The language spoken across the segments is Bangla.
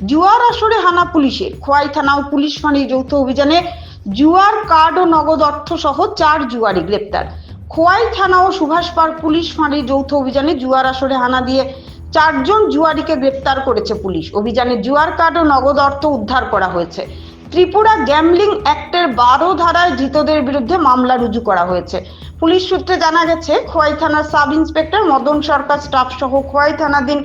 জুয়ার আসরে হানা পুলিশের। খোয়াই থানা ও পুলিশ ফাঁড়ির যৌথ অভিযানে জুয়ার কার্ড ও নগদ অর্থ সহ 4 জুয়ারি গ্রেপ্তার। খোয়াই থানা ও সুভাষ পার্ক পুলিশ ফাঁড়ির যৌথ অভিযানে জুয়ার আসরে হানা দিয়ে 4 জন জুয়ারিকে গ্রেপ্তার করেছে পুলিশ। অভিযানে জুয়ার কার্ড ও নগদ অর্থ উদ্ধার করা হয়েছে। ত্রিপুরা গ্যামলিং অ্যাক্টের 12 ধারায় ধৃতদের বিরুদ্ধে মামলা রুজু করা হয়েছে। পুলিশ সূত্রে জানা গেছে, খোয়াই থানার সাব ইন্সপেক্টর মদন সরকার স্টাফ সহ খোয়াই থানাধীন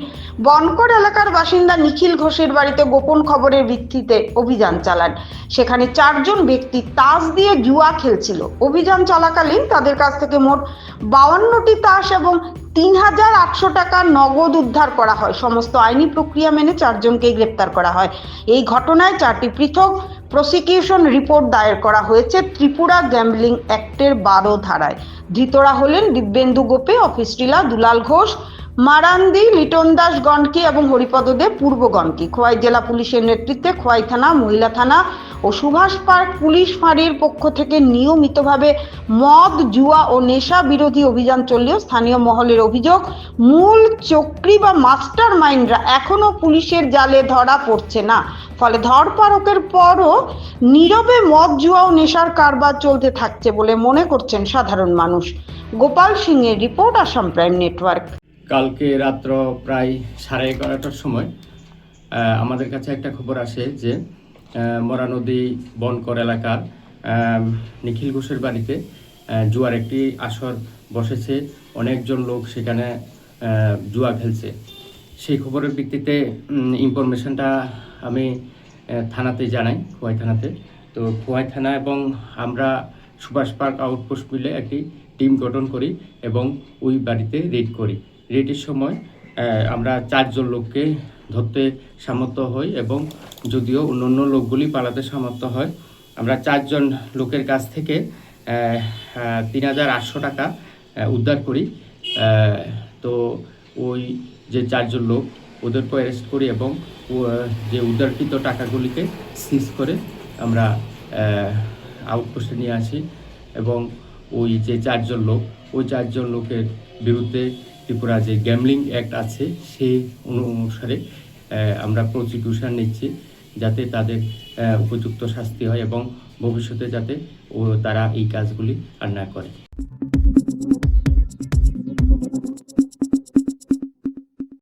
বনকর এলাকার বাসিন্দা নিখিল ঘোষের বাড়িতে গোপন খবরের ভিত্তিতে অভিযান চালান। সেখানে 4 জন ব্যক্তি তাস দিয়ে জুয়া খেলছিল। অভিযান চলাকালীন তাদের কাছ থেকে মোট 52টি তাস এবং 3,800 টাকা নগদ উদ্ধার করা হয়। সমস্ত আইনি প্রক্রিয়া মেনে 4 জনকে গ্রেপ্তার করা হয়। এই ঘটনায় 4টি পৃথক প্রসিকিউশন রিপোর্ট দায়ের করা হয়েছে ত্রিপুরা গ্যাম্বলিং অ্যাক্টের 12 ধারায়। ধৃতরা হলেন দিব্যেন্দু গোপে, অফিস টিলা, দুলাল ঘোষ, মারান্দি, লিটন দাস গণকি এবং হরিপদ দে পূর্ব গণকি। খোয়াই জেলা পুলিশের নেতৃত্বে খোয়াই থানা, মহিলা থানা ও সুভাষ পার্ক পুলিশ ফাঁড়ির পক্ষ থেকে নিয়মিতভাবে মদ, জুয়া ও নেশা বিরোধী অভিযান চললেও স্থানীয় মহলের অভিযোগ, মূল চক্রী বা মাস্টার মাইন্ডরা এখনো পুলিশের জালে ধরা পড়ছে না। ফলে ধরপাকড়ের পরও নীরবে মদ, জুয়া ও নেশার কারবার চলতে থাকছে বলে মনে করছেন সাধারণ মানুষ। গোপাল সিং এর রিপোর্ট, আসাম প্রাইম নেটওয়ার্ক। কালকে রাত্র প্রায় 11:30টার সময় আমাদের কাছে একটা খবর আসে যে মরানদী বনকর এলাকার নিখিল ঘোষের বাড়িতে জুয়ার একটি আসর বসেছে। অনেকজন লোক সেখানে জুয়া খেলছে। সেই খবরের ভিত্তিতে ইনফরমেশনটা আমি থানাতে জানাই, খোয়াই থানাতে। তো খোয়াই থানা এবং আমরা সুভাষ পার্ক আউটপোস্ট মিলে একটি টিম গঠন করি এবং ওই বাড়িতে রেড করি। রেডের সময় আমরা 4 জন লোককে ধরতে সামর্থ্য হই এবং যদিও অন্য লোকগুলি পালাতে সামর্থ্য হয়। আমরা 4 জন লোকের কাছ থেকে 3,800 টাকা উদ্ধার করি। তো ওই যে 4 জন লোক ওদেরকে অ্যারেস্ট করি এবং যে উদ্ধারকৃত টাকাগুলিকে সিজ করে আমরা আউটপোস্টে নিয়ে আসি এবং ওই যে 4 জন লোক, ওই 4 জন লোকের বিরুদ্ধে ত্রিপুরা যে গ্যামলিং অ্যাক্ট আছে সেই অনুসারে আমরা প্রসিকিউশন নিচ্ছি যাতে তাদের উপযুক্ত শাস্তি হয় এবং ভবিষ্যতে যাতে তারা এই কাজগুলি আর না করে।